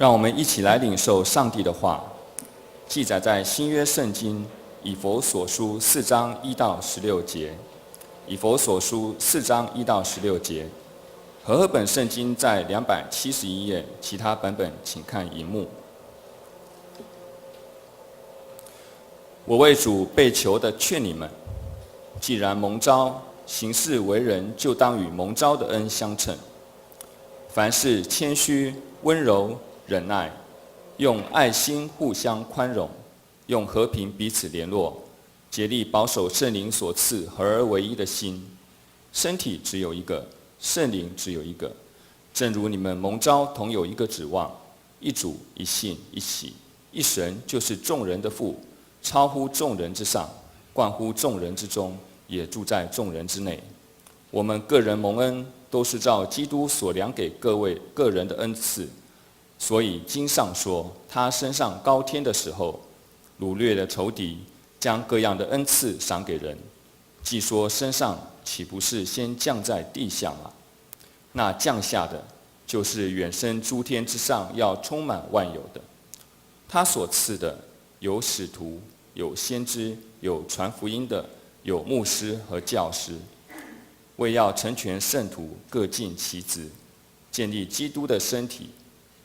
让我们一起来领受上帝的话，记载在新约圣经以弗所书4章1到16节。以弗所书4章1到16节。和合本圣经在271页，其他版本请看荧幕。我为主被囚的劝你们，既然蒙召，行事为人就当与蒙召的恩相称。凡事谦虚、温柔、忍耐，用爱心互相宽容，用和平彼此联络，竭力保守圣灵所赐合而为一的心。身体只有一个，圣灵只有一个，正如你们蒙召同有一个指望，一主、一信、一喜，一神就是众人的父，超乎众人之上，冠乎众人之中，也住在众人之内。我们个人蒙恩，都是照基督所量给各位个人的恩赐。所以经上说，他升上高天的时候，掳掠了仇敌，将各样的恩赐赏给人。既说升上，岂不是先降在地下吗？那降下的，就是远升诸天之上，要充满万有的。他所赐的，有使徒，有先知，有传福音的，有牧师和教师，为要成全圣徒，各尽其职，建立基督的身体。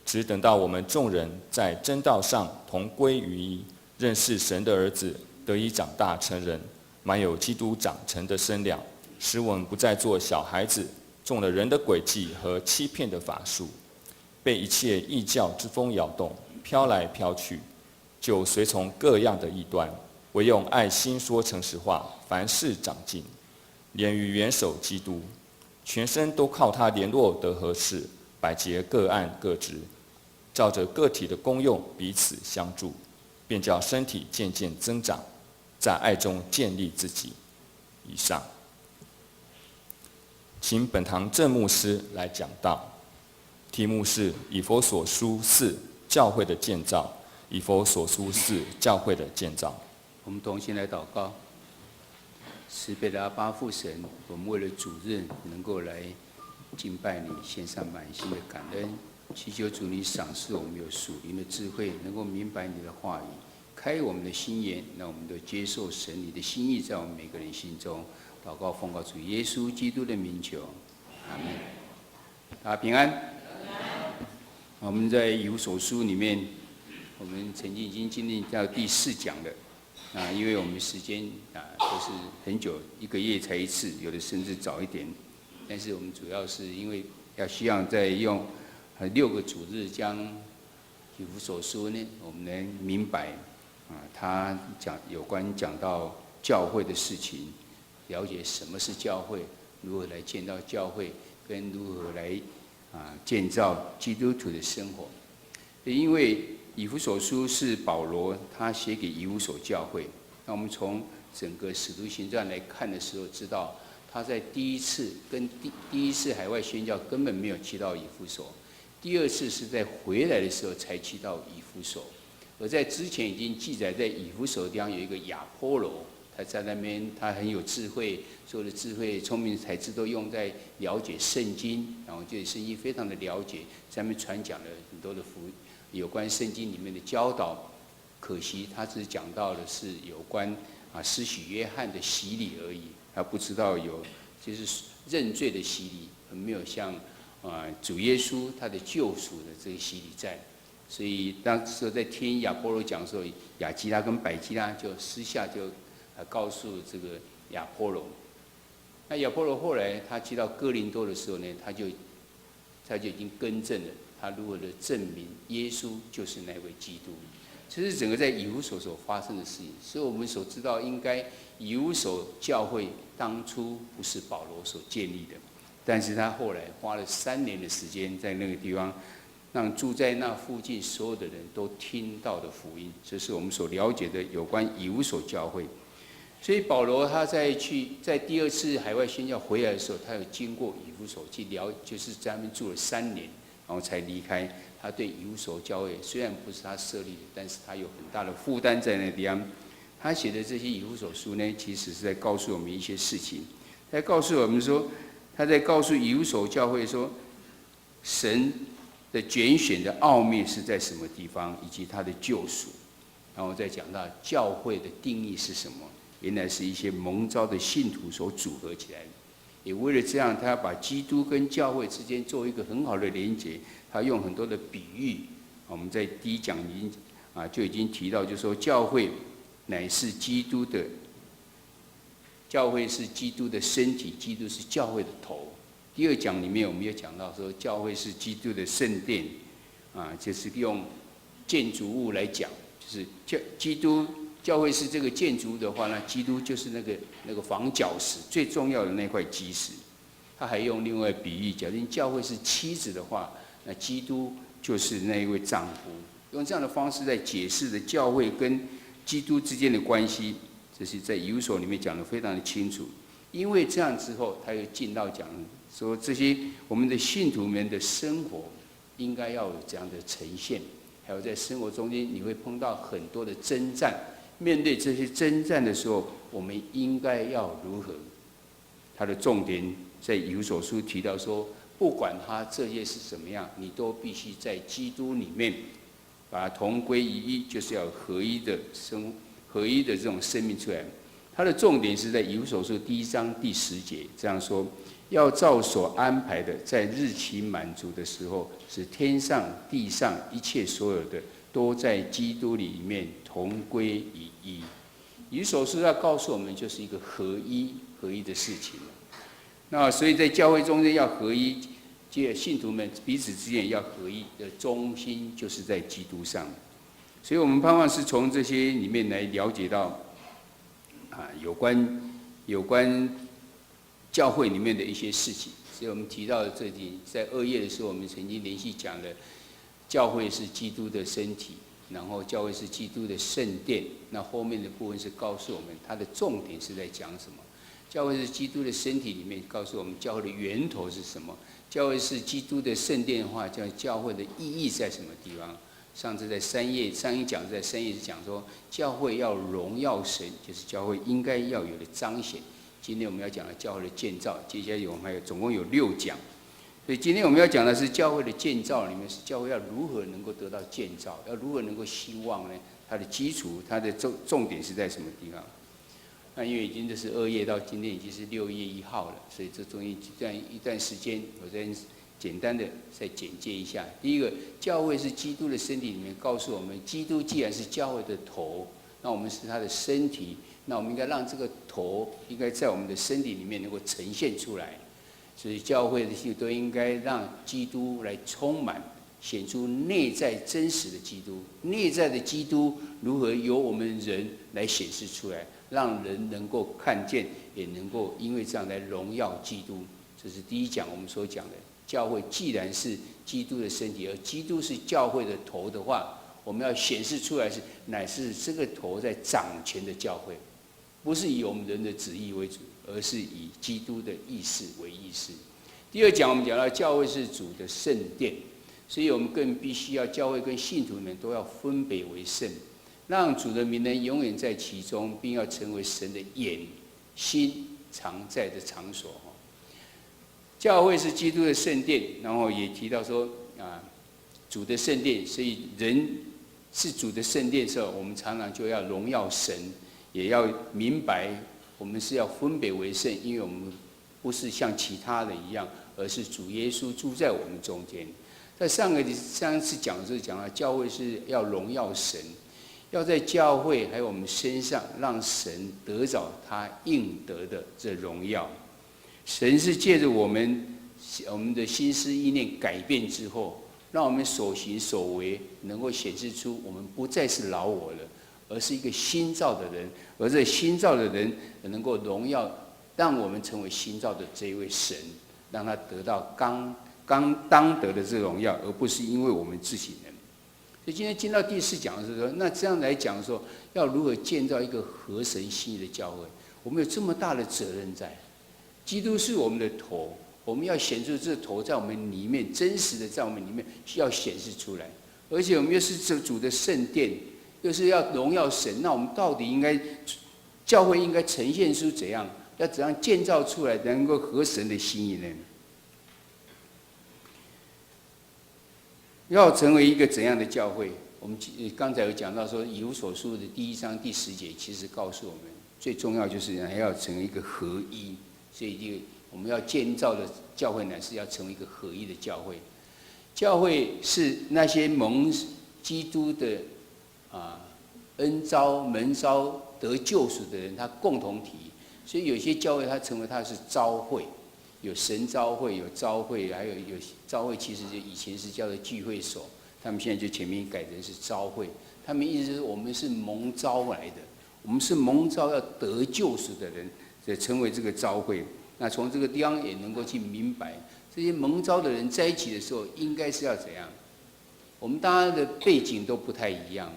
只等到我们众人在真道上同归于一，认识神的儿子，得以长大成人，满有基督长成的身量，使我们不再做小孩子，中了人的诡计和欺骗的法术，被一切异教之风摇动，飘来飘去，就随从各样的异端，唯用爱心说诚实话，凡事长进，连于元首基督，全身都靠他联络得合适，百节各按各职，照着个体的功用彼此相助，便叫身体渐渐增长，在爱中建立自己。以上，请本堂正牧师来讲道，题目是以弗所书4教会的建造。以弗所书4教会的建造。我们同心来祷告。慈悲的阿爸父神，我们为了主日能够来敬拜你，献上满心的感恩，祈求主你赏赐我们有属灵的智慧，能够明白你的话语，开我们的心眼，让我们都接受神你的心意在我们每个人心中。祷告奉告主耶稣基督的名求，阿们。大家平安。我们在以弗所书里面，我们曾经已经经历到第4讲了。因为我们时间都是很久，1个月才一次，有的甚至早一点。但是我们主要是因为希望再用6个主日将以弗所书呢，我们能明白他有关讲到教会的事情，了解什么是教会，如何来建造教会，跟如何来建造基督徒的生活。因为以弗所书是保罗他写给以弗所教会，那我们从整个使徒行传来看的时候，知道他在第一次海外宣教根本没有去到以弗所，第2次是在回来的时候才去到以弗所，而在之前已经记载在以弗所的地方有一个亚波罗，他在那边他很有智慧，所有的智慧、聪明才智都用在了解圣经，然后对圣经非常的了解，在那边传讲了很多的有关圣经里面的教导。可惜他只讲到的是有关施洗约翰的洗礼而已，他不知道有就是认罪的洗礼，没有像主耶稣他的救赎的这个洗礼在。所以当时在听亚波罗讲的时候，亚基拉跟百基拉就私下就告诉这个亚波罗。那亚波罗后来他去到哥林多的时候呢，他就已经更正了，他如何的证明耶稣就是那位基督。这是整个在以弗所所发生的事情，所以我们所知道，应该以弗所教会当初不是保罗所建立的，但是他后来花了3年的时间，在那个地方让住在那附近所有的人都听到的福音，这是我们所了解的有关以弗所教会。所以保罗他在第2次海外宣教回来的时候，他有经过以弗所去就是在那边住了3年，然后才离开。他对以弗所教会虽然不是他设立的，但是他有很大的负担在那地方。他写的这些以弗所书呢，其实是在告诉我们一些事情，在告诉我们说，他在告诉以弗所教会说，神的拣选的奥秘是在什么地方，以及他的救赎。然后再讲到教会的定义是什么，原来是一些蒙召的信徒所组合起来的。也为了这样，他要把基督跟教会之间做一个很好的连结，他用很多的比喻。我们在第一讲就已经提到，就是说教会乃是基督的，教会是基督的身体，基督是教会的头。第二讲里面我们也讲到说，教会是基督的圣殿，就是用建筑物来讲，就是基督教会是这个建筑物的话呢，基督就是那个房角石最重要的那块基石。他还用另外比喻，假定教会是妻子的话，那基督就是那一位丈夫。用这样的方式在解释的教会跟基督之间的关系，这是在以弗所里面讲得非常的清楚。因为这样之后，他又进到讲说，这些我们的信徒们的生活应该要有这样的呈现，还有在生活中间你会碰到很多的征战，面对这些征战的时候，我们应该要如何？他的重点在以弗所书提到说，不管他这些是什么样，你都必须在基督里面把它同归于一，就是要合一的这种生命出来。他的重点是在以弗所书第1章第10节这样说：要照所安排的，在日期满足的时候，使天上地上一切所有的，都在基督里面同归于一。以弗所书要告诉我们，就是一个合一的事情。那所以在教会中间要合一，信徒们彼此之间也要合一的中心，就是在基督上。所以我们盼望是从这些里面来了解到，有关教会里面的一些事情。所以我们提到的这里，在2页的时候，我们曾经连续讲了，教会是基督的身体，然后教会是基督的圣殿。那后面的部分是告诉我们，它的重点是在讲什么？教会是基督的身体里面，告诉我们教会的源头是什么？教会是基督的圣殿的话，教会的意义在什么地方？上次在上一讲在3页是讲说，教会要荣耀神，就是教会应该要有的彰显。今天我们要讲的教会的建造，接下来我们还有总共有6讲，所以今天我们要讲的是教会的建造里面，是教会要如何能够得到建造，要如何能够兴旺呢？它的基础，它的重点是在什么地方？那因为已经这是2页到今天已经是6月1号了，所以这中间一段时间，我再简单的再简介一下。第一个，教会是基督的身体里面告诉我们，基督既然是教会的头，那我们是他的身体，那我们应该让这个头应该在我们的身体里面能够呈现出来。所以教会的信徒都应该让基督来充满，显出内在真实的基督。内在的基督如何由我们人来显示出来，让人能够看见，也能够因为这样来荣耀基督。这是第一讲我们所讲的。教会既然是基督的身体，而基督是教会的头的话，我们要显示出来乃是这个头在掌权的教会，不是以我们人的旨意为主，而是以基督的意思为意思。第二讲我们讲到教会是主的圣殿，所以我们更必须要教会跟信徒们都要分别为圣，让主的名能永远在其中，并要成为神的眼、心常在的场所。教会是基督的圣殿，然后也提到说主的圣殿，所以人是主的圣殿的时候，我们常常就要荣耀神，也要明白我们是要分别为圣，因为我们不是像其他人一样，而是主耶稣住在我们中间。在上一次讲的时候讲到，教会是要荣耀神，要在教会还有我们身上，让神得着他应得的这荣耀。神是借着我们的心思意念改变之后，让我们所行所为能够显示出我们不再是老我了，而是一个新造的人，而这新造的人能够荣耀，让我们成为新造的这一位神，让他得到当得的这荣耀，而不是因为我们自己人。所以今天进到第4讲的时候，那这样来讲说，要如何建造一个合神心意的教会，我们有这么大的责任在。基督是我们的头，我们要显出这头在我们里面，真实的在我们里面需要显示出来。而且我们又是主的圣殿，又是要荣耀神，那我们到底教会应该呈现出怎样？要怎样建造出来能够合神的心意呢？要成为一个怎样的教会？我们刚才有讲到说，以弗所书的第1章第10节，其实告诉我们，最重要就是还要成为一个合一。所以这个我们要建造的教会乃是要成为一个合一的教会。教会是那些蒙基督的恩召、门召得救赎的人，他共同体。所以有些教会它成为它是召会，有神召会，有召会，还有召会，其实就以前是叫做聚会所。他们现在就前面改成是召会，他们意思是我们是蒙召来的，我们是蒙召要得救赎的人，才成为这个召会。那从这个地方也能够去明白，这些蒙召的人在一起的时候，应该是要怎样？我们大家的背景都不太一样，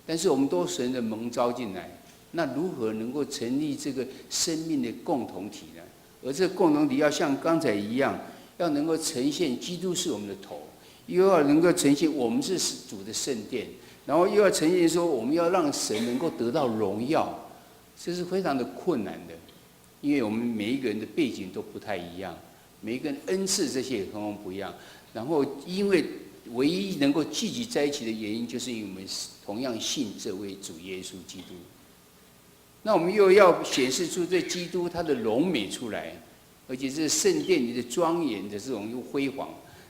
但是我们都神的蒙召进来，那如何能够成立这个生命的共同体呢？而这个共同体要像刚才一样，要能够呈现基督是我们的头。又要能够呈现我们是主的圣殿，然后又要呈现说我们要让神能够得到荣耀，这是非常的困难的，因为我们每一个人的背景都不太一样，每一个人恩赐这些也通通不一样。然后因为唯一能够聚集在一起的原因，就是因为我们同样信这位主耶稣基督。那我们又要显示出这基督他的荣美出来，而且这圣殿里的庄严的这种又辉煌。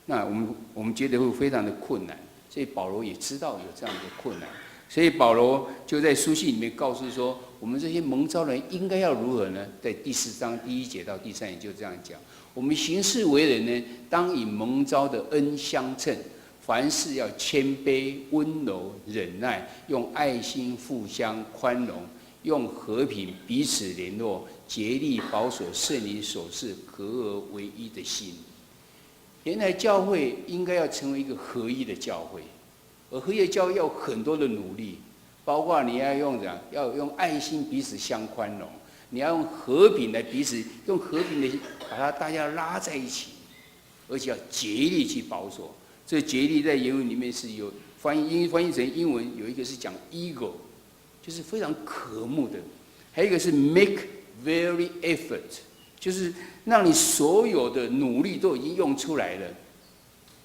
那我们觉得会非常的困难，所以保罗也知道有这样的困难，所以保罗就在书信里面告诉说，我们这些蒙召人应该要如何呢？在第4章第1节到第3节就这样讲：我们行事为人呢，当以蒙召的恩相称，凡事要谦卑、温柔、忍耐，用爱心互相宽容，用和平彼此联络，竭力保守圣灵所赐合而为一的心。原来教会应该要成为一个合一的教会，而合一的教会要有很多的努力，包括你要用爱心彼此相宽容，你要用和平来彼此用和平的把大家拉在一起，而且要竭力去保守。这竭力在原文里面是有翻译成英文，有一个是讲 eager， 就是非常渴慕的，还有一个是 make very effort， 就是让你所有的努力都已经用出来了，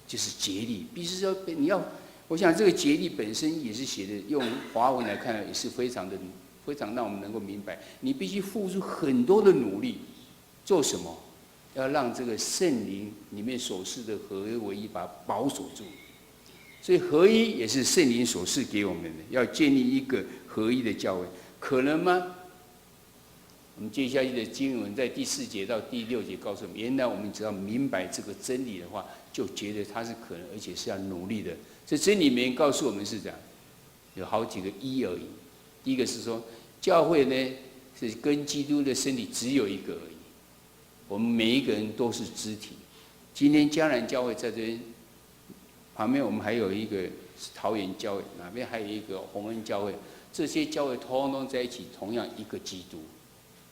就是竭力。必须说你要，我想这个竭力本身也是写的，用华文来看也是非常让我们能够明白，你必须付出很多的努力，做什么？要让这个圣灵里面所示的合而为一，把它保守住。所以合一也是圣灵所示给我们的，要建立一个合一的教会，可能吗？我们接下去的经文在第4节到第6节告诉我们，原来我们只要明白这个真理的话，就觉得它是可能，而且是要努力的。这真理里面告诉我们是这样，有好几个一而已。第一个是说，教会呢是跟基督的身体只有一个而已，我们每一个人都是肢体。今天迦南教会在这边旁边，我们还有一个是桃园教会，哪边还有一个洪恩教会，这些教会通通在一起，同样一个基督。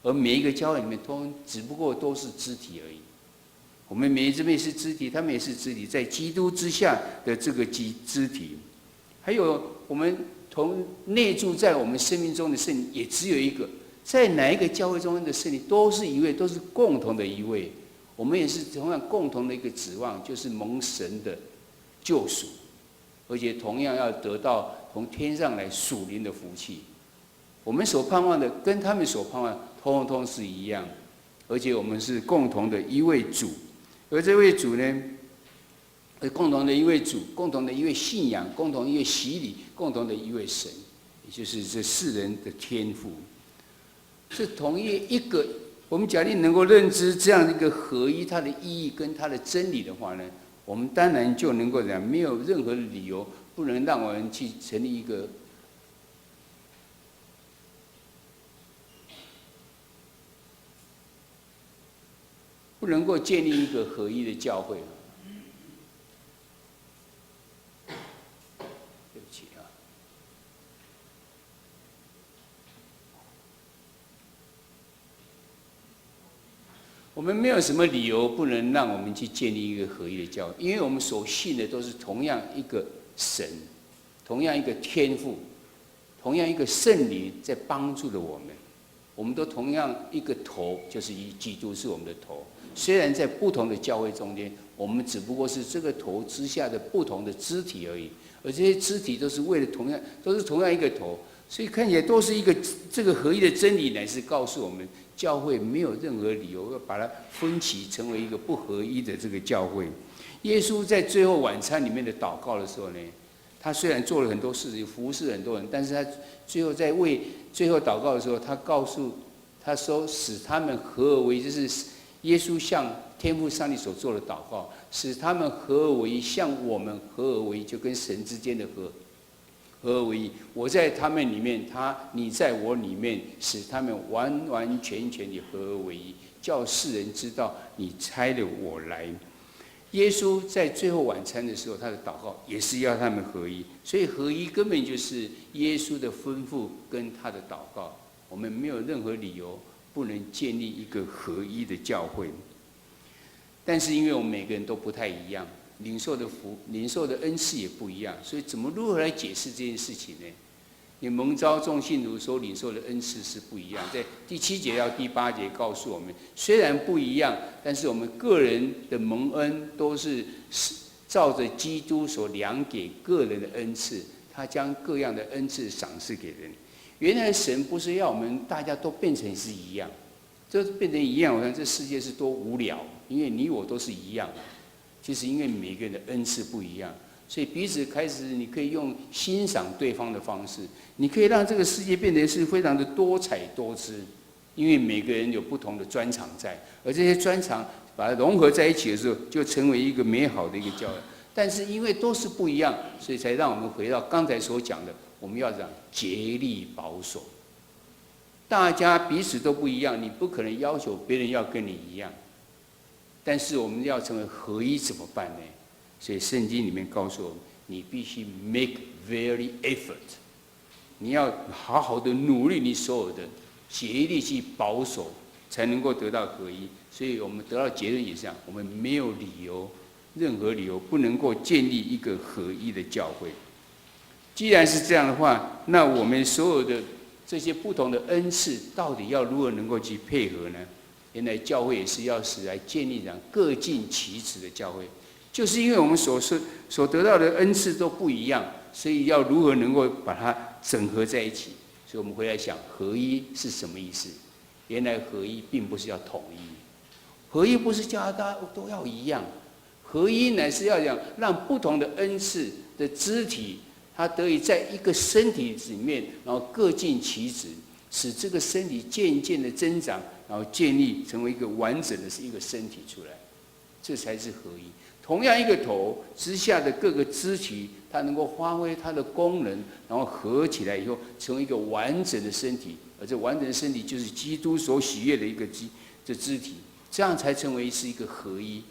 而每一个教会里面，只不过都是肢体而已。我们每一这边是肢体，他们也是肢体，在基督之下的这个肢体。还有我们同内住在我们生命中的圣灵，也只有一个。在哪一个教会中的圣灵，都是一位，都是共同的一位。我们也是同样共同的一个指望，就是蒙神的救赎，而且同样要得到从天上来属灵的福气。我们所盼望的，跟他们所盼望的通通是一样，而且我们是共同的一位主，而这位主呢，共同的一位主，共同的一位信仰，共同一位洗礼，共同的一位神，也就是这世人的天父。是同一个，我们假定能够认知这样一个合一，它的意义跟它的真理的话呢，我们当然就能够讲，没有任何理由不能让我们去成立一个不能够建立一个合一的教会。对不起啊，我们没有什么理由不能让我们去建立一个合一的教会，因为我们所信的都是同样一个神，同样一个天父，同样一个圣灵在帮助着我们。我们都同样一个头，就是基督是我们的头。虽然在不同的教会中间，我们只不过是这个头之下的不同的肢体而已，而这些肢体都是为了同样一个头，所以看起来都是一个这个合一的真理，乃是告诉我们，教会没有任何理由要把它分歧成为一个不合一的这个教会。耶稣在最后晚餐里面的祷告的时候呢，他虽然做了很多事情，服侍很多人，但是他最后在为最后祷告的时候，他说使他们合而为一，就是耶稣向天父上帝所做的祷告，使他们合而为一，像我们合而为一，就跟神之间的合而为一。我在他们里面，你在我里面，使他们完完全全的合而为一，叫世人知道你差了我来。耶稣在最后晚餐的时候，他的祷告也是要他们合一，所以合一根本就是耶稣的吩咐跟他的祷告。我们没有任何理由不能建立一个合一的教会。但是因为我们每个人都不太一样，领受的恩赐也不一样，所以如何来解释这件事情呢？你蒙召众信徒所领受的恩赐是不一样，在第7节到第8节告诉我们，虽然不一样，但是我们个人的蒙恩都是照着基督所量给个人的恩赐，他将各样的恩赐赏赐给人。原来神不是要我们大家都变成是一样，这变成一样，我想这世界是多无聊，因为你我都是一样，其实因为每个人的恩赐不一样。所以彼此开始，你可以用欣赏对方的方式，你可以让这个世界变得是非常的多彩多姿，因为每个人有不同的专长在，而这些专长把它融合在一起的时候，就成为一个美好的一个教会。但是因为都是不一样，所以才让我们回到刚才所讲的，我们要讲竭力保守。大家彼此都不一样，你不可能要求别人要跟你一样，但是我们要成为合一怎么办呢？所以圣经里面告诉我们，你必须 make very effort， 你要好好的努力，你所有的竭力去保守，才能够得到合一。所以我们得到结论也是这样，我们没有任何理由不能够建立一个合一的教会。既然是这样的话，那我们所有的这些不同的恩赐，到底要如何能够去配合呢？原来教会也是要使来建立这样各尽其职的教会。就是因为我们所得到的恩赐都不一样，所以要如何能够把它整合在一起？所以我们回来想，合一是什么意思？原来合一并不是要统一，合一不是叫大家都要一样，合一乃是要讲让不同的恩赐的肢体，它得以在一个身体里面，然后各尽其职，使这个身体渐渐的增长，然后建立成为一个完整的一个身体出来，这才是合一。同样一个头之下的各个肢体，它能够发挥它的功能，然后合起来以后，成为一个完整的身体。而这完整的身体就是基督所喜悦的一个肢体，这样才成为是一个合一，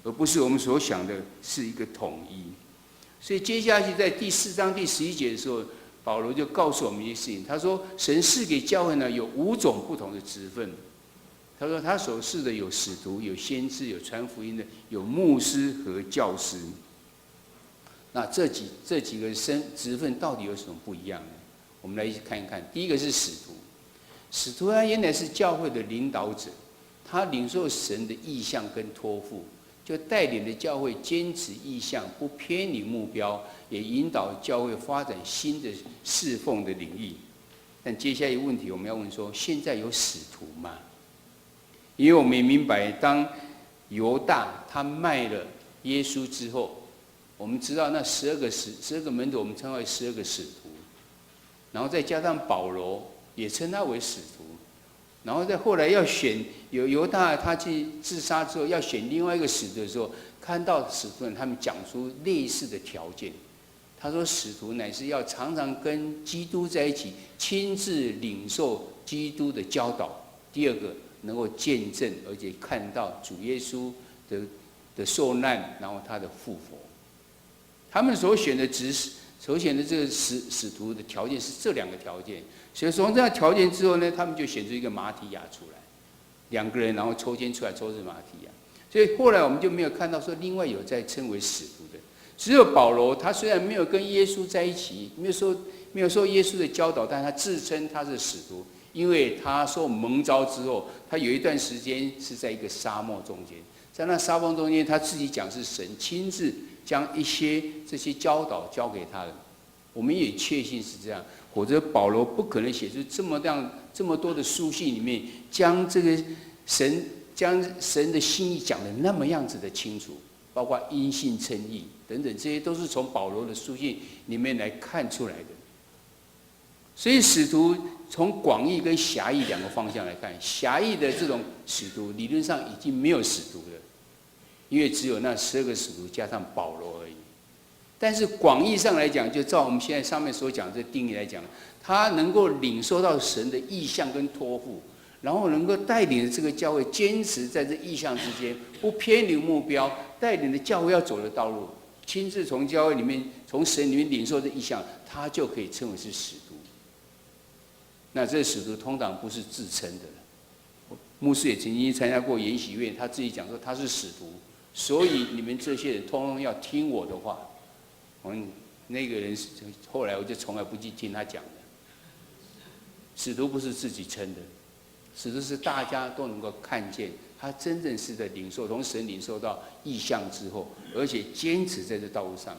而不是我们所想的是一个统一。所以接下去在第4章第11节的时候，保罗就告诉我们一些事情。他说，神赐给教会呢有5种不同的职分。他说他所赐的有使徒，有先知，有传福音的，有牧师和教师。那这几个职分到底有什么不一样呢？我们来一起看一看。第一个是使徒，使徒他原来是教会的领导者，他领受神的意向跟托付，就带领着教会坚持意向，不偏离目标，也引导教会发展新的侍奉的领域。但接下来一个问题，我们要问说：现在有使徒吗？因为我们也明白，当犹大他卖了耶稣之后，我们知道那12个门徒，我们称为12个使徒，然后再加上保罗也称他为使徒，然后再后来要选犹大他去自杀之后，要选另外一个使徒的时候，看到使徒们他们讲出类似的条件。他说，使徒乃是要常常跟基督在一起，亲自领受基督的教导。第二个，能够见证，而且看到主耶稣的受难，然后他的复活。他们所选的这个使徒的条件是这2个条件。所以从这样条件之后呢，他们就选出一个马提亚出来，2个人，然后抽签出来抽是马提亚。所以后来我们就没有看到说另外有在称为使徒的，只有保罗，他虽然没有跟耶稣在一起，没有受耶稣的教导，但他自称他是使徒。因为他受蒙召之后，他有一段时间是在一个沙漠中间，在那沙漠中间，他自己讲是神亲自将一些这些教导交给他的。我们也确信是这样，否则保罗不可能写出这么多的书信里面，将神的心意讲的那么样子的清楚，包括因信称义等等，这些都是从保罗的书信里面来看出来的。所以使徒从广义跟狭义两个方向来看，狭义的这种使徒理论上已经没有使徒了，因为只有那12个使徒加上保罗而已。但是广义上来讲，就照我们现在上面所讲的这定义来讲，他能够领受到神的意象跟托付，然后能够带领这个教会坚持在这意象之间，不偏离目标，带领的教会要走的道路，亲自从教会里面、从神里面领受这意象，他就可以称为是使徒。那这使徒通常不是自称的，牧师也曾经参加过研习院，他自己讲说他是使徒，所以你们这些人通通要听我的话。那个人后来我就从来不去听他讲的。使徒不是自己称的，使徒是大家都能够看见他真正是在领受，从神领受到意象之后，而且坚持在这道路上。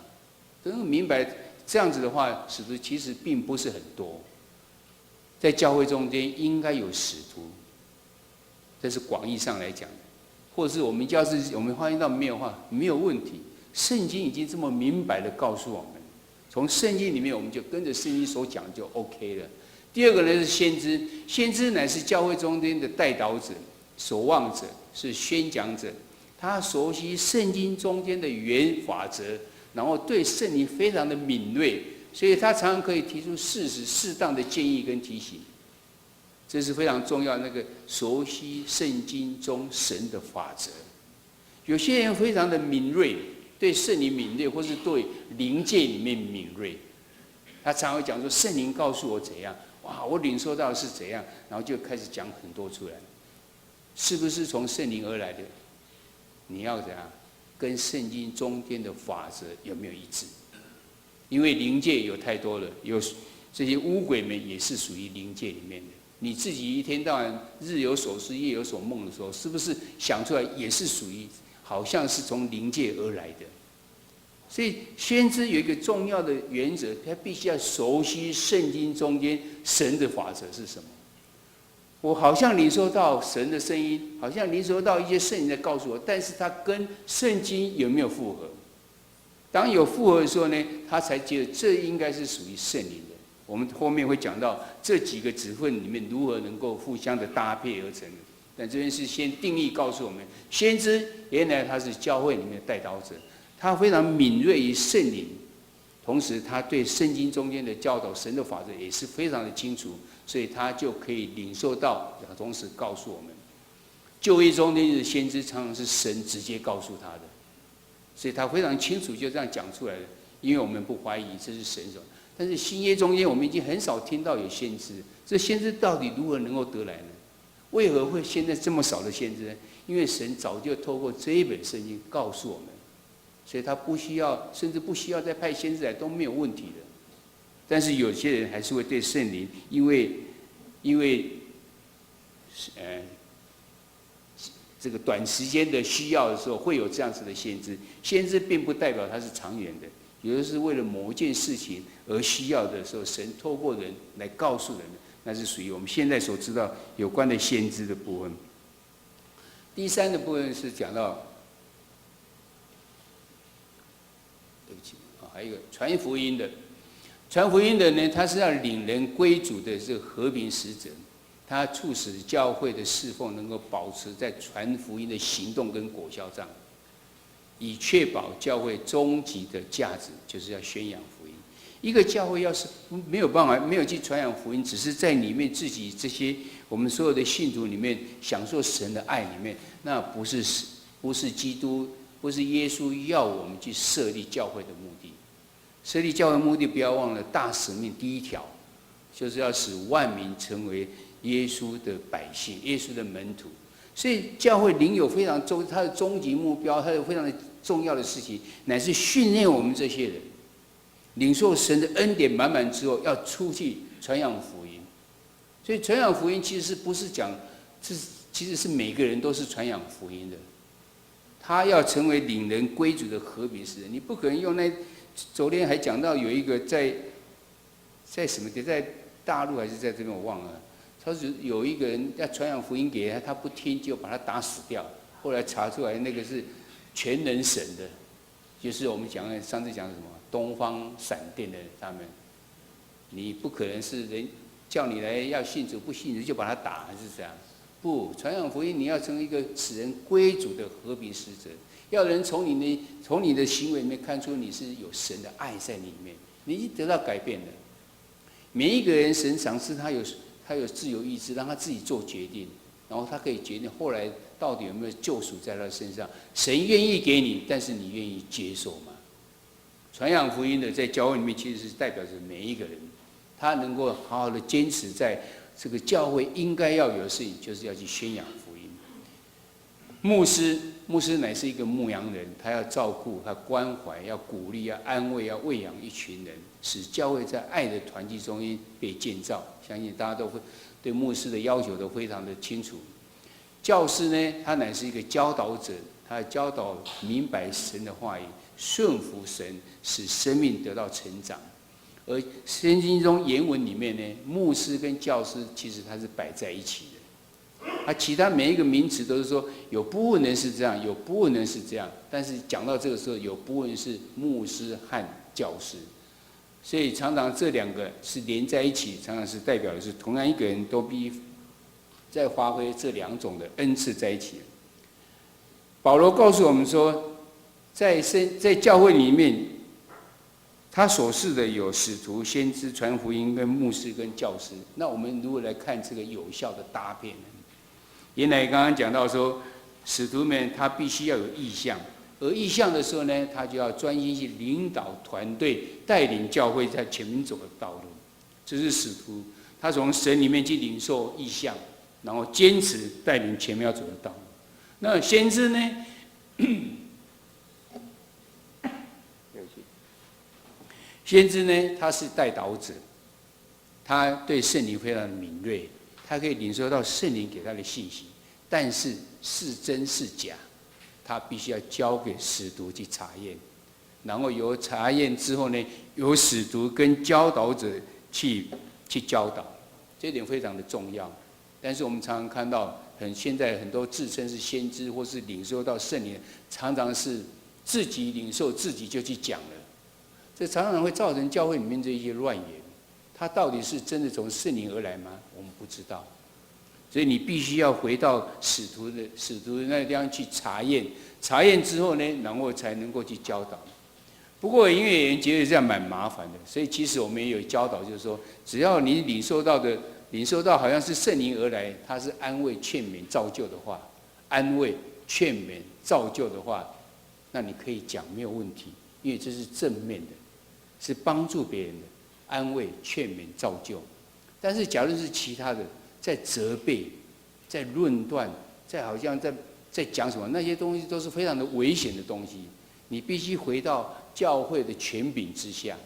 真的明白这样子的话，使徒其实并不是很多。在教会中间应该有使徒，这是广义上来讲的，或者是我们要是我们发现到没有话，没有问题。圣经已经这么明白的告诉我们，从圣经里面我们就跟着圣经所讲就 OK 了。第二个呢是先知，先知乃是教会中间的代祷者、守望者，是宣讲者。他熟悉圣经中间的原法则，然后对圣灵非常的敏锐，所以他常常可以提出适当的建议跟提醒。这是非常重要的，那个熟悉圣经中神的法则。有些人非常的敏锐，对圣灵敏锐，或是对灵界里面敏锐，他常会讲说圣灵告诉我怎样，哇，我领受到的是怎样，然后就开始讲很多出来，是不是从圣灵而来的？你要怎样跟圣经中间的法则有没有一致？因为灵界有太多了，有这些污鬼们也是属于灵界里面的。你自己一天到晚日有所思夜有所梦的时候，是不是想出来也是属于好像是从灵界而来的？所以先知有一个重要的原则，他必须要熟悉圣经中间神的法则是什么。我好像领受到神的声音，好像领受到一些圣灵在告诉我，但是他跟圣经有没有符合？当有符合的时候呢，他才觉得这应该是属于圣灵的。我们后面会讲到这几个指分里面如何能够互相的搭配而成的。但这边是先定义告诉我们，先知原来他是教会里面的代祷者，他非常敏锐于圣灵，同时他对圣经中间的教导、神的法则也是非常的清楚，所以他就可以领受到，同时告诉我们。旧约中间的先知常常是神直接告诉他的，所以他非常清楚就这样讲出来了，因为我们不怀疑这是神所。但是新约中间我们已经很少听到有先知，这先知到底如何能够得来呢？为何会现在这么少的先知呢？因为神早就透过这一本圣经告诉我们，所以他不需要，甚至不需要再派先知来都没有问题的。但是有些人还是会对圣灵，因为这个短时间的需要的时候，会有这样子的先知。先知并不代表它是长远的，有的是为了某一件事情而需要的时候，神透过人来告诉人的，那是属于我们现在所知道有关的先知的部分。第三个部分是讲到，对不起啊，还有一个传福音的。传福音的呢，他是要领人归主的这个和平使者，他促使教会的侍奉能够保持在传福音的行动跟果效上，以确保教会终极的价值，就是要宣扬福音。一个教会要是没有办法，没有去传扬福音，只是在里面自己这些我们所有的信徒里面享受神的爱里面，那不是基督，不是耶稣要我们去设立教会的目的。设立教会目的，不要忘了大使命第一条，就是要使万民成为耶稣的百姓，耶稣的门徒。所以教会领有非常它的终极目标，它有非常的重要的事情，乃是训练我们这些人，领受神的恩典满满之后，要出去传扬福音。所以传扬福音其实不是讲，其实是每个人都是传扬福音的。他要成为领人归主的和平使者，你不可能用昨天还讲到有一个在什么地，在大陆还是在这边我忘了，他是有一个人要传扬福音给他，他不听就把他打死掉。后来查出来那个是全能神的，就是我们上次讲什么东方闪电的他们，你不可能是人叫你来要信主，不信主就把他打，还是这样？不，传扬福音，你要成为一个使人归主的和平使者，要人从你的行为里面看出你是有神的爱在里面，你已经得到改变了。每一个人，神赏赐他有自由意志，让他自己做决定，然后他可以决定后来到底有没有救赎在他身上。神愿意给你，但是你愿意接受吗？传扬福音的在教会里面，其实是代表着每一个人，他能够好好的坚持在这个教会应该要有的事情，就是要去宣扬福音。牧师乃是一个牧羊人，他要照顾，他关怀，要鼓励，要安慰，要喂养一群人，使教会在爱的团契中被建造。相信大家都会对牧师的要求都非常的清楚。教师呢，他乃是一个教导者，他教导明白神的话语，顺服神，使生命得到成长。而圣经中原文里面呢，牧师跟教师其实它是摆在一起的。其他每一个名词都是说有部分人是这样，有部分人是这样，但是讲到这个时候，有部分是牧师和教师，所以常常这两个是连在一起，常常是代表的是同样一个人都必在发挥这两种的恩赐在一起。保罗告诉我们说，在教会里面，他所示的有使徒、先知、传福音跟牧师跟教师。那我们如何来看这个有效的搭配呢？原来刚刚讲到说，使徒们他必须要有意向，而意向的时候呢，他就要专心去领导团队，带领教会在前面走的道路。这是使徒，他从神里面去领受意向，然后坚持带领前面要走的道路。那先知呢？先知呢，他是代祷者，他对圣灵非常的敏锐，他可以领受到圣灵给他的信息，但是是真是假，他必须要交给使徒去查验，然后由查验之后呢，由使徒跟教导者去教导，这一点非常的重要。但是我们常常看到，现在很多自称是先知或是领受到圣灵，常常是自己领受自己就去讲了。这常常会造成教会里面这一些乱言，它到底是真的从圣灵而来吗？我们不知道，所以你必须要回到使徒的那个地方去查验，查验之后呢，然后才能够去教导。不过因为有人觉得这样蛮麻烦的，所以其实我们也有教导，就是说，只要你领受到好像是圣灵而来，它是安慰、劝勉、造就的话，安慰、劝勉、造就的话，那你可以讲没有问题，因为这是正面的。是帮助别人的，安慰、劝勉、造就。但是，假如是其他的，在责备、在论断、好像在讲什么，那些东西都是非常的危险的东西。你必须回到教会的权柄之下，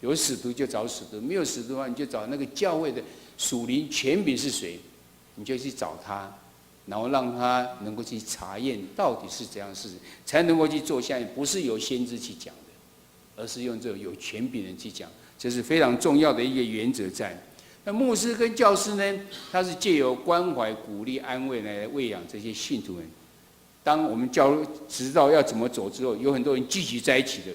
有使徒就找使徒，没有使徒的话，你就找那个教会的属灵权柄是谁，你就去找他，然后让他能够去查验到底是怎样的事情，才能够去做下面，不是由先知去讲。而是用这种有权柄人去讲，这是非常重要的一个原则在。那牧师跟教师呢，他是借由关怀、鼓励、安慰来喂养这些信徒们。当我们知道要怎么走之后，有很多人聚集在一起的。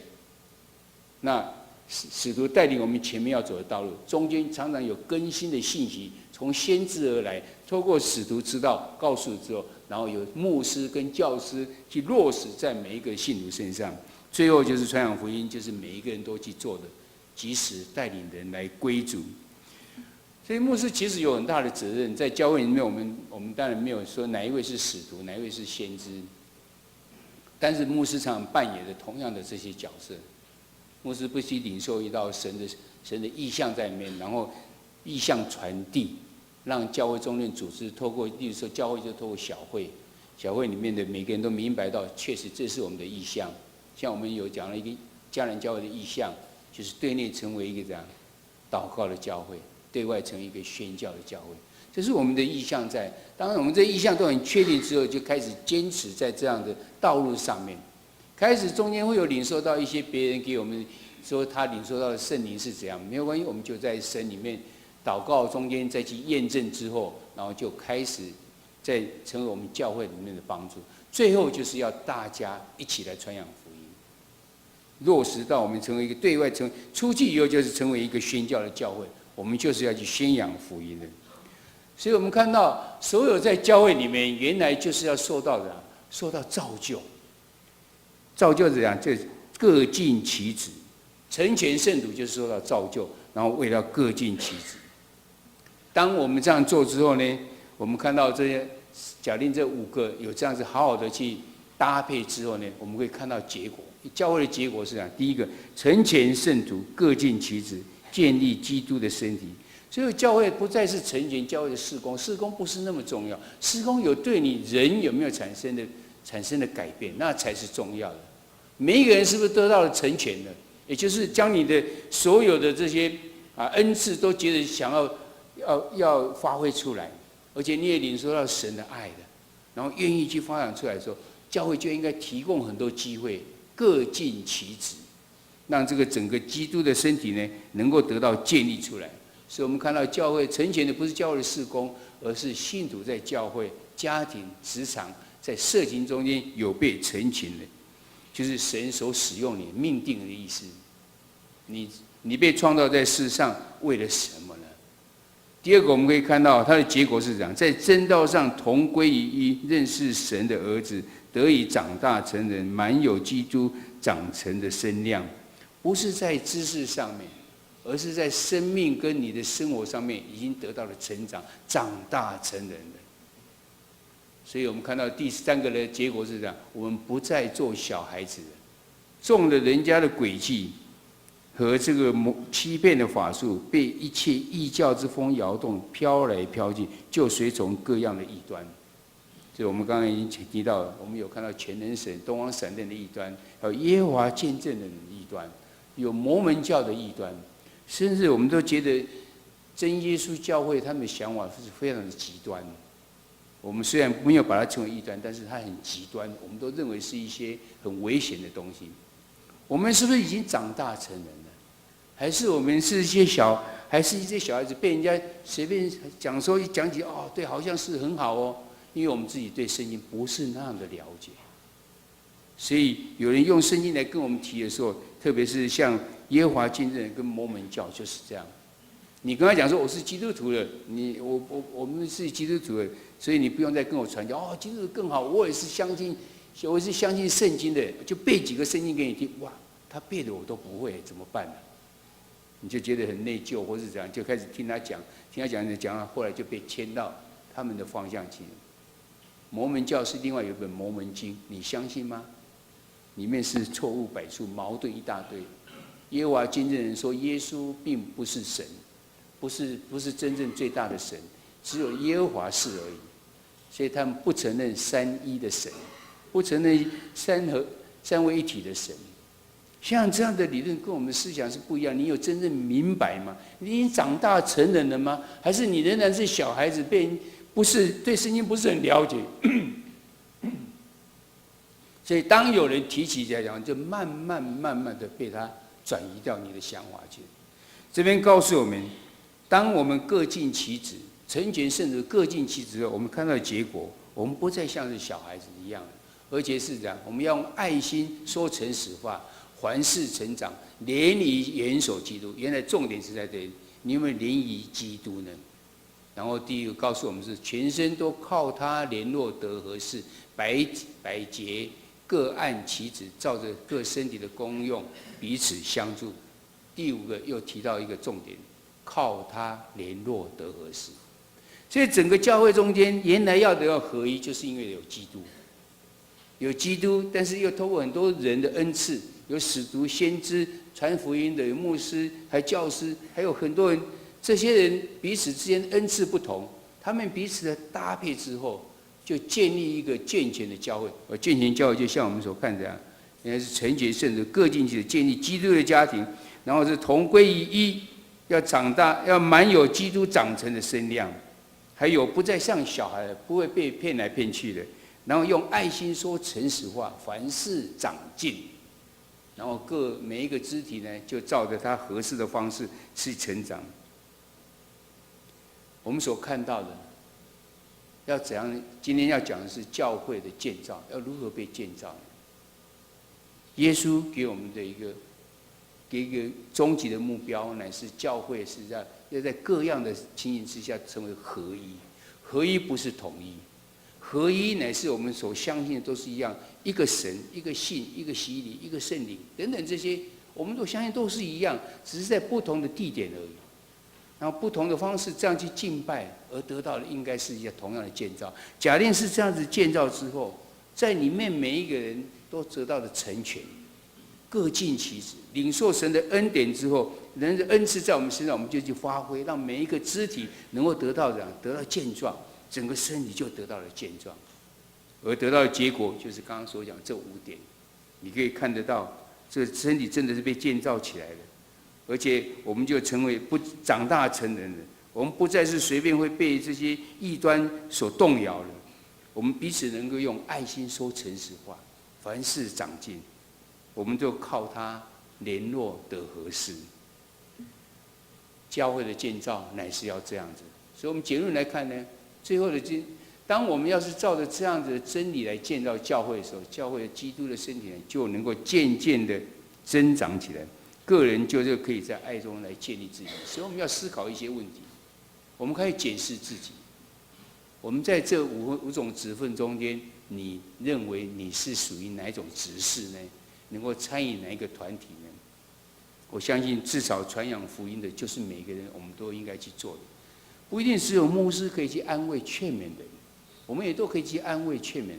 那使徒带领我们前面要走的道路，中间常常有更新的信息从先知而来，透过使徒知道、告诉之后，然后有牧师跟教师去落实在每一个信徒身上。最后就是传扬福音，就是每一个人都去做的，及时带领人来归主。所以牧师其实有很大的责任，在教会里面，我们当然没有说哪一位是使徒，哪一位是先知，但是牧师常常扮演着同样的这些角色。牧师必须领受一道神的意象在里面，然后意象传递，让教会中间组织透过，例如说教会就透过小会里面的每个人都明白到，确实这是我们的意象。像我们有讲了一个家人教会的意向，就是对内成为一个这样祷告的教会，对外成为一个宣教的教会。这是我们的意向在。当然，我们这意向都很确定之后，就开始坚持在这样的道路上面。开始中间会有领受到一些别人给我们说他领受到的圣灵是怎样，没有关系，我们就在神里面祷告中间再去验证之后，然后就开始在成为我们教会里面的帮助。最后就是要大家一起来传扬福音，落实到我们成为一个对外出去以后就是成为一个宣教的教会，我们就是要去宣扬福音的。所以我们看到所有在教会里面，原来就是要受到造就。造就是怎样？这各尽其职，成全圣徒就是受到造就，然后为了各尽其职。当我们这样做之后呢，我们看到这些假定这5个有这样子好好的去搭配之后呢，我们会看到结果。教会的结果是这样：第一个，成全圣徒，各尽其职，建立基督的身体。所以教会不再是成全教会的事工，事工不是那么重要，事工有对你人有没有产生的改变，那才是重要的。每一个人是不是得到了成全了？也就是将你的所有的这些恩赐都觉得想要发挥出来，而且你也领受到神的爱的，然后愿意去发展出来的时候，教会就应该提供很多机会，各尽其职，让这个整个基督的身体呢能够得到建立出来。所以我们看到教会成全的不是教会的事工，而是信徒在教会、家庭、职场在社群中间有被成全的，就是神所使用你命定的意思。你被创造在世上为了什么呢？第二个我们可以看到它的结果是这样：在真道上同归于一，认识神的儿子，得以长大成人，满有基督长成的身量。不是在知识上面，而是在生命跟你的生活上面已经得到了成长，长大成人的。所以我们看到第3个的结果是这样：我们不再做小孩子了，中了人家的诡计和这个欺骗的法术，被一切异教之风摇动，飘来飘去，就随从各样的异端。所以我们刚刚已经提到了，我们有看到全能神、东方闪电的异端，还有耶和华见证人的异端，有摩门教的异端，甚至我们都觉得真耶稣教会他们的想法是非常的极端。我们虽然没有把它称为异端，但是它很极端，我们都认为是一些很危险的东西。我们是不是已经长大成人了？还是我们是一些小孩子被人家随便讲说一讲起哦，对，好像是很好哦，因为我们自己对圣经不是那样的了解，所以有人用圣经来跟我们提的时候，特别是像耶和华见证人跟摩门教就是这样。你跟他讲说我是基督徒了，我们是基督徒了，所以你不用再跟我传教哦，基督徒更好，我也是相信圣经的，就背几个圣经给你听，哇，他背的我都不会，怎么办呢？你就觉得很内疚，或是怎样，就开始听他讲，后来就被牵到他们的方向去。摩门教是另外有一本《摩门经》，你相信吗？里面是错误百出，矛盾一大堆。耶和华见证人说，耶稣并不是神，不是真正最大的神，只有耶和华是而已。所以他们不承认三一的神，不承认三位一体的神。像这样的理论跟我们的思想是不一样。你有真正明白吗？你已经长大成人了吗？还是你仍然是小孩子，不是对圣经不是很了解？所以当有人提起来讲，就慢慢的被他转移掉你的想法去。这边告诉我们，当我们各尽其职，成全圣徒各尽其职后，我们看到的结果，我们不再像是小孩子一样，而且是这样，我们要用爱心说诚实话，凡事成长，联谊元首基督。原来重点是在这里，你有没有联谊基督呢？然后第一个告诉我们是全身都靠他联络得合适，百节各按其职，照着各身体的功用彼此相助。第5个又提到一个重点，靠他联络得合适。所以整个教会中间原来要得到合一，就是因为有基督，有基督，但是又透过很多人的恩赐，有使徒、先知、传福音的，有牧师，还有教师，还有很多人。这些人彼此之间恩赐不同，他们彼此的搭配之后，就建立一个健全的教会。而健全教会就像我们所看的，应该是成全圣徒，各尽其职，建立基督的家庭，然后是同归于一，要长大，要满有基督长成的身量。还有不再像小孩，不会被骗来骗去的，然后用爱心说诚实话，凡事长进，然后每一个肢体呢，就照着它合适的方式去成长。我们所看到的，要怎样？今天要讲的是教会的建造，要如何被建造呢？耶稣给我们的一个终极的目标，乃是教会是要在各样的情形之下成为合一。合一不是统一，合一乃是我们所相信的都是一样，一个神，一个信，一个洗礼，一个圣灵等等这些，我们都相信都是一样，只是在不同的地点而已。然后不同的方式这样去敬拜，而得到的应该是一个同样的建造。假定是这样子建造之后，在里面每一个人都得到了成全。各尽其职，领受神的恩典之后，人的恩赐在我们身上，我们就去发挥，让每一个肢体能够得到健壮，整个身体就得到了健壮，而得到的结果就是刚刚所讲这5点，你可以看得到，这个身体真的是被建造起来了，而且我们就成为长大成人了，我们不再是随便会被这些异端所动摇了，我们彼此能够用爱心说诚实话，凡事长进。我们就靠它联络得合适。教会的建造乃是要这样子，所以我们结论来看呢，最后的当我们要是照着这样子的真理来建造教会的时候，教会的基督的身体呢，就能够渐渐的增长起来，个人就可以在爱中来建立自己。所以我们要思考一些问题，我们可以检视自己。我们在这五种职分中间，你认为你是属于哪一种职事呢？能够参与哪一个团体呢？我相信至少传扬福音的，就是每个人我们都应该去做的，不一定只有牧师可以去安慰劝勉的人，我们也都可以去安慰劝勉人。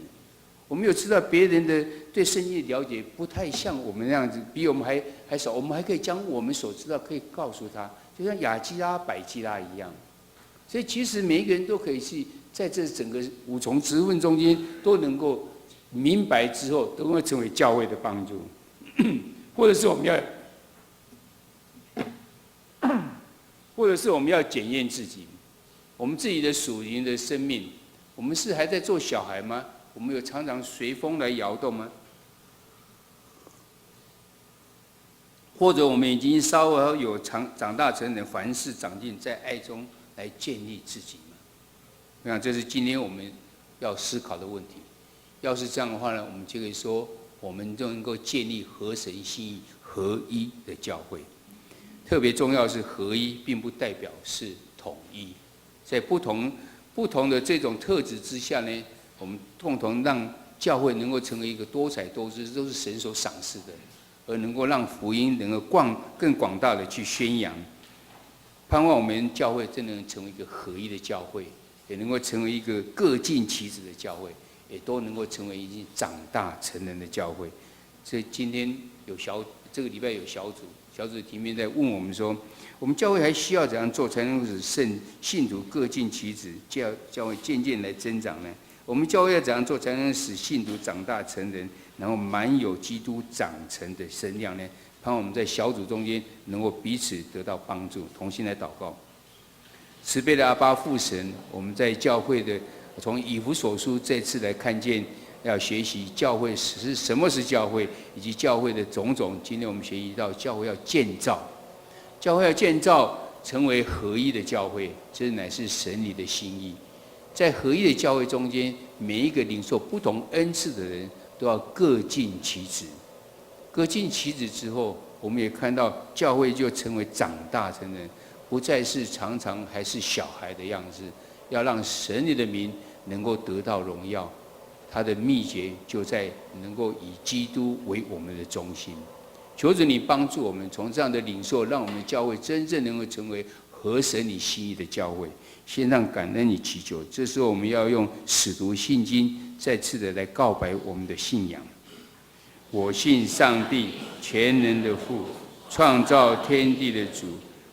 我们有知道别人的对圣经的了解不太像我们那样子，比我们还少，我们还可以将我们所知道可以告诉他，就像雅基拉、百基拉一样。所以其实每一个人都可以去在这整个5重职分中间都能够明白之后，都会成为教会的帮助，或者是我们要检验自己，我们自己的属灵的生命，我们是还在做小孩吗？我们有常常随风来摇动吗？或者我们已经稍微有长大成人，凡事长进，在爱中来建立自己吗？我想这是今天我们要思考的问题。要是这样的话呢，我们就可以说，我们就能够建立合神心意、合一的教会。特别重要的是合一，并不代表是统一。在不同的这种特质之下呢，我们共同让教会能够成为一个多彩多姿，都是神所赏识的，而能够让福音能够更广大的去宣扬。盼望我们教会真的能成为一个合一的教会，也能够成为一个各尽其职的教会。也都能够成为已经长大成人的教会。所以今天这个礼拜有小组题目在问我们说，我们教会还需要怎样做才能使信徒各尽其职，教会渐渐来增长呢？我们教会要怎样做才能使信徒长大成人，然后满有基督长成的身量呢？盼望我们在小组中间能够彼此得到帮助，同心来祷告。慈悲的阿爸父神，我们在教会的从以弗所书这次来看见，要学习教会是什么是教会，以及教会的种种。今天我们学习到教会要建造，成为合一的教会，这乃是神你的心意。在合一的教会中间，每一个领受不同恩赐的人都要各尽其职。各尽其职之后，我们也看到教会就成为长大成人，不再是常常还是小孩的样子，要让神你的名能够得到荣耀。它的秘诀就在能够以基督为我们的中心。求主你帮助我们从这样的领受，让我们教会真正能够成为合神你心意的教会。先让感恩你祈求，这时候我们要用使徒信经再次的来告白我们的信仰。我信上帝全能的父，创造天地的主。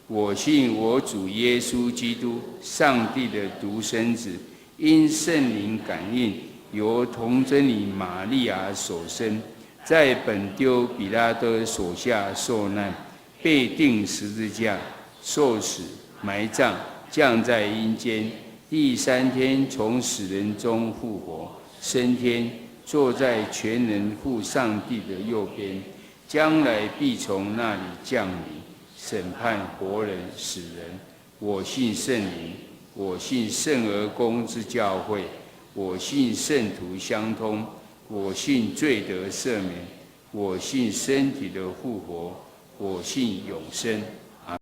我信我主耶稣基督，上帝的独生子，因圣灵感应，由童贞女玛利亚所生，在本丢彼拉多手下受难，被钉十字架，受死，埋葬，降在阴间，第三天从死人中复活，升天，坐在全能父上帝的右边，将来必从那里降临，审判活人死人。我信圣灵，我信圣而公之教会，我信圣徒相通，我信罪得赦免，我信身体的复活，我信永生。